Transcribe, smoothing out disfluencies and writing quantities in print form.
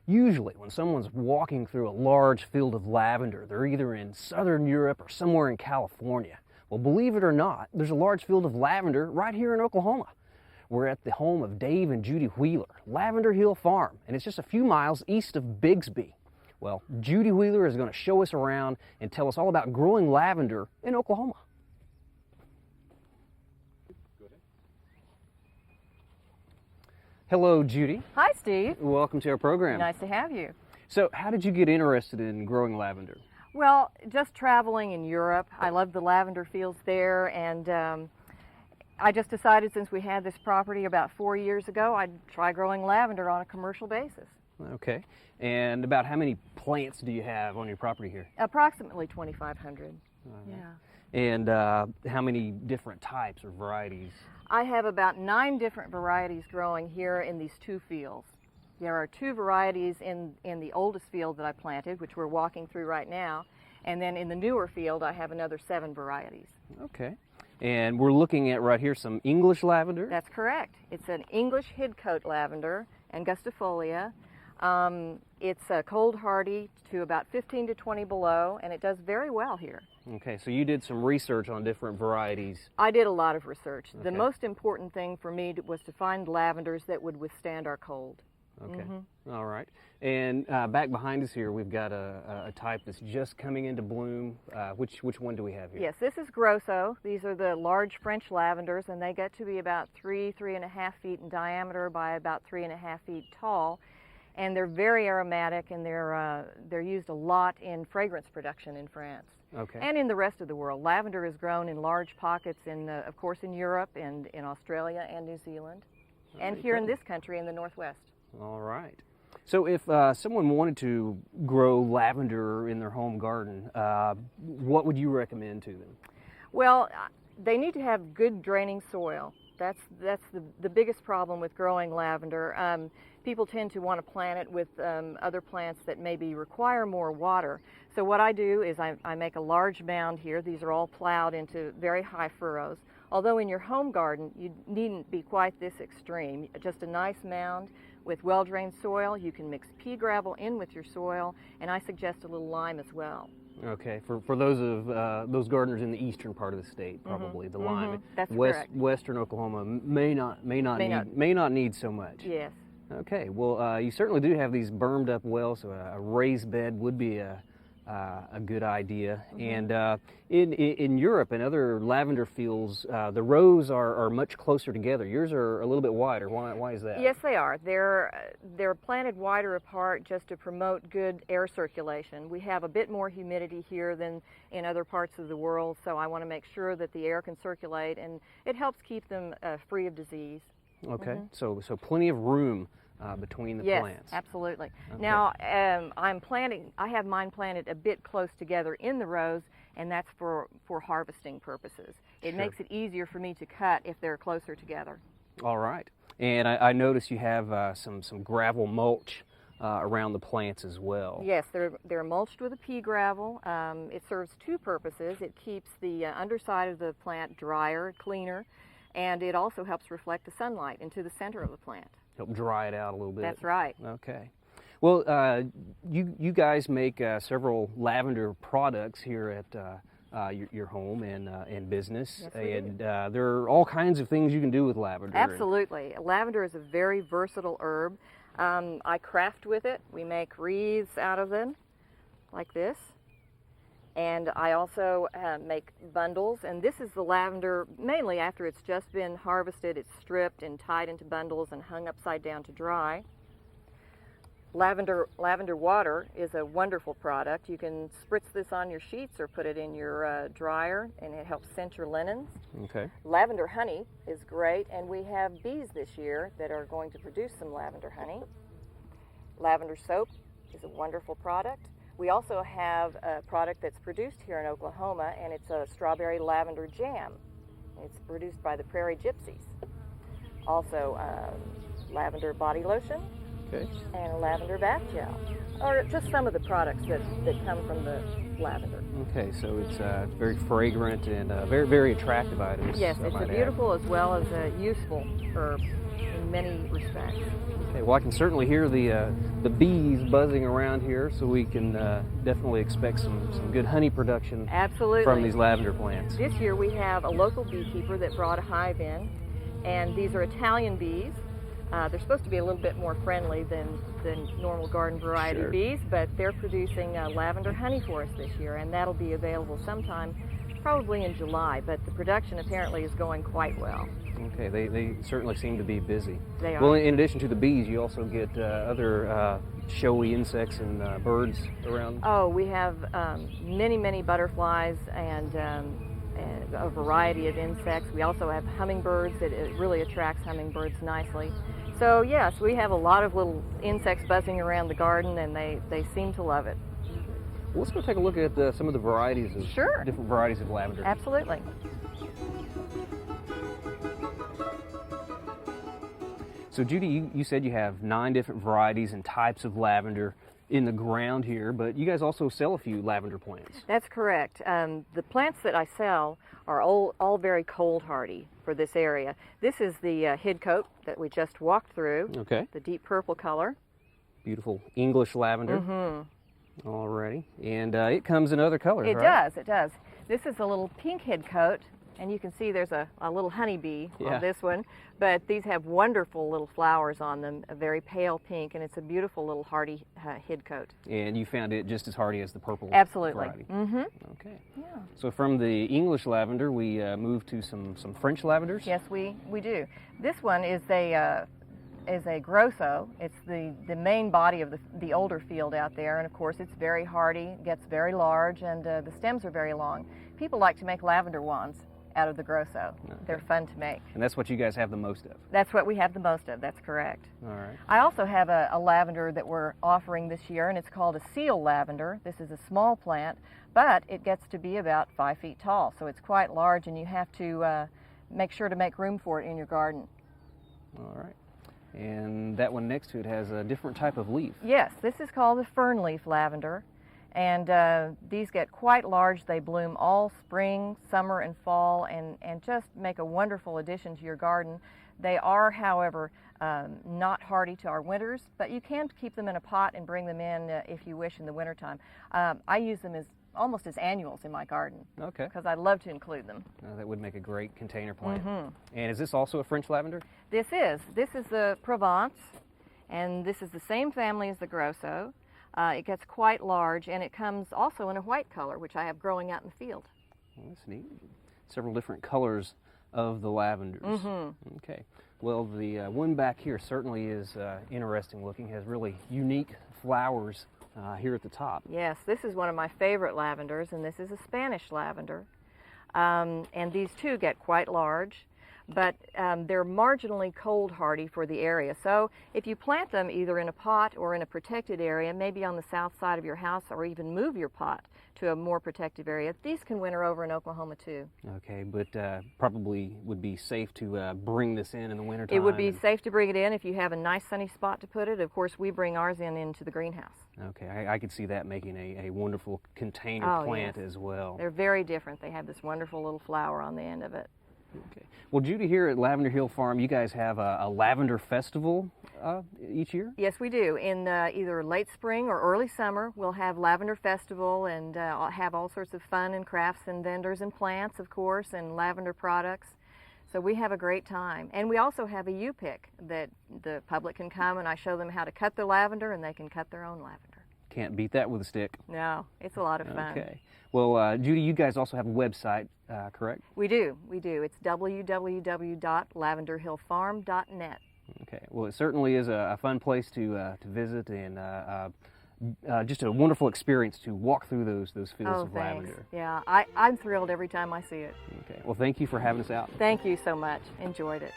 Usually, when someone's walking through a large field of lavender, they're either in southern Europe or somewhere in California. Well, believe it or not, there's a large field of lavender right here in Oklahoma. We're at the home of Dave and Judy Wheeler, Lavender Hill Farm, and it's just a few miles east of Bixby. Well, Judy Wheeler is going to show us around and tell us all about growing lavender in Oklahoma. Hello, Judy. Hi, Steve. Welcome to our program. Nice to have you. So, how did you get interested in growing lavender? Well, just traveling in Europe. I love the lavender fields there, and I just decided since we had this property about 4 years ago, I'd try growing lavender on a commercial basis. Okay. And about how many plants do you have on your property here? Approximately 2,500. Yeah. And how many different types or varieties? I have about 9 different varieties growing here in these 2 fields. There are 2 varieties in the oldest field that I planted, which we're walking through right now, and then in the newer field I have another 7 varieties. Okay. And we're looking at right here some English lavender? That's correct. It's an English hidcoat lavender, angustifolia. It's cold hardy to about 15 to 20 below, and it does very well here. Okay, so you did some research on different varieties. I did a lot of research. Okay. The most important thing for me was to find lavenders that would withstand our cold. Okay, all right. And back behind us here, we've got a type that's just coming into bloom. Which one do we have here? Yes, this is Grosso. These are the large French lavenders, and they get to be about 3.5 feet in diameter by about 3.5 feet tall. And they're very aromatic, and they're used a lot in fragrance production in France. Okay. And in the rest of the world. Lavender is grown in large pockets, of course, in Europe and in Australia and New Zealand, and here in this country in the Northwest. All right. So if someone wanted to grow lavender in their home garden, what would you recommend to them? Well, they need to have good draining soil. That's the biggest problem with growing lavender. People tend to want to plant it with other plants that maybe require more water. So what I do is I make a large mound here. These are all plowed into very high furrows. Although in your home garden, you needn't be quite this extreme. Just a nice mound with well-drained soil. You can mix pea gravel in with your soil, and I suggest a little lime as well. Okay, for those gardeners in the eastern part of the state, probably the lime. That's correct. Western Oklahoma may not need so much. Yes. Okay, well, you certainly do have these bermed up wells, so a raised bed would be a good idea. And in Europe and other lavender fields, the rows are much closer together. Yours are a little bit wider. Why is that? Yes, they are. They're planted wider apart just to promote good air circulation. We have a bit more humidity here than in other parts of the world, so I want to make sure that the air can circulate, and it helps keep them free of disease. Okay, so plenty of room between the plants. Yes, absolutely. Okay. Now, I have mine planted a bit close together in the rows, and that's for harvesting purposes. It makes it easier for me to cut if they're closer together. All right. And I notice you have some gravel mulch around the plants as well. Yes, they're mulched with a pea gravel. It serves 2 purposes. It keeps the underside of the plant drier, cleaner, and it also helps reflect the sunlight into the center of the plant. Help dry it out a little bit. That's right. Okay. Well, you guys make several lavender products here at your home and business. Yes, we and there are all kinds of things you can do with lavender. Absolutely. Lavender is a very versatile herb. I craft with it. We make wreaths out of them, like this. And I also make bundles, and this is the lavender mainly after it's just been harvested. It's stripped and tied into bundles and hung upside down to dry. Lavender water is a wonderful product. You can spritz this on your sheets or put it in your dryer, and it helps scent your linens. Okay. Lavender honey is great, and we have bees this year that are going to produce some lavender honey. Lavender soap is a wonderful product. We also have a product that's produced here in Oklahoma, and it's a strawberry lavender jam. It's produced by the Prairie Gypsies. Also, lavender body lotion, and a lavender bath gel, or just some of the products that come from the lavender. Okay, so it's very fragrant and very, very attractive items. Yes, it's a beautiful as well as a useful herb in many respects. Okay, well, I can certainly hear the bees buzzing around here, so we can definitely expect some good honey production Absolutely. from these lavender plants. This year we have a local beekeeper that brought a hive in, and these are Italian bees. They're supposed to be a little bit more friendly than normal garden variety Sure. bees, but they're producing lavender honey for us this year, and that'll be available sometime probably in July, but the production apparently is going quite well. Okay, they certainly seem to be busy. They are. Well, in addition to the bees, you also get other showy insects and birds around. Oh, we have many butterflies and a variety of insects. We also have hummingbirds. It really attracts hummingbirds nicely. So yes, we have a lot of little insects buzzing around the garden, and they seem to love it. Well, let's go take a look at some of the varieties of Sure. different varieties of lavender. Absolutely. So Judy, you said you have 9 different varieties and types of lavender in the ground here, but you guys also sell a few lavender plants. That's correct. The plants that I sell are all very cold hardy for this area. This is the head coat that we just walked through, Okay. the deep purple color. Beautiful English lavender. Mm-hmm. Alrighty. And it comes in other colors, It right? does, it does. This is a little pink head coat, and you can see there's a little honeybee Yeah. on this one, but these have wonderful little flowers on them, a very pale pink, and it's a beautiful little hardy head coat. And you found it just as hardy as the purple Absolutely. variety. Mm-hmm. Okay. Yeah. So from the English lavender, we moved to some French lavenders. Yes, we do. This one is a grosso. It's the main body of the older field out there, and of course it's very hardy, gets very large, and the stems are very long. People like to make lavender wands out of the grosso. Okay. They're fun to make. And that's what you guys have the most of. That's what we have the most of, that's correct. All right. I also have a lavender that we're offering this year, and it's called a seal lavender. This is a small plant, but it gets to be about 5 feet tall, so it's quite large, and you have to make sure to make room for it in your garden. All right. And that one next to it has a different type of leaf. Yes, this is called the fern leaf lavender, and these get quite large. They bloom all spring, summer, and fall, and just make a wonderful addition to your garden. They are, however, not hardy to our winters, but you can keep them in a pot and bring them in if you wish in the wintertime. I use them as almost as annuals in my garden. Okay. Because I love to include them. That would make a great container plant. Mm-hmm. And is this also a French lavender? This is the Provence, and this is the same family as the Grosso. It gets quite large, and it comes also in a white color, which I have growing out in the field. Well, that's neat. Several different colors of the lavenders. Mm-hmm. Okay. Well, the one back here certainly is interesting looking. Has really unique flowers here at the top. Yes, this is one of my favorite lavenders, and this is a Spanish lavender. And these two get quite large, but they're marginally cold hardy for the area. So if you plant them either in a pot or in a protected area, maybe on the south side of your house, or even move your pot to a more protective area, these can winter over in Oklahoma too. Okay, but probably would be safe to bring this in the wintertime. It would be safe to bring it in if you have a nice sunny spot to put it. Of course, we bring ours into the greenhouse. Okay, I could see that making a wonderful container plant as well. They're very different. They have this wonderful little flower on the end of it. Okay. Well, Judy, here at Lavender Hill Farm, you guys have a lavender festival each year? Yes, we do. In either late spring or early summer, we'll have Lavender Festival and have all sorts of fun and crafts and vendors and plants, of course, and lavender products. So we have a great time. And we also have a U-pick that the public can come, and I show them how to cut the lavender, and they can cut their own lavender. Can't beat that with a stick. No, it's a lot of fun. Okay. Well, Judy, you guys also have a website, correct? We do. It's www.lavenderhillfarm.net. Okay. Well, it certainly is a fun place to visit, and just a wonderful experience to walk through those fields of Thanks. lavender. Yeah, I'm thrilled every time I see it. Okay. Well, thank you for having us out. Thank you so much. Enjoyed it.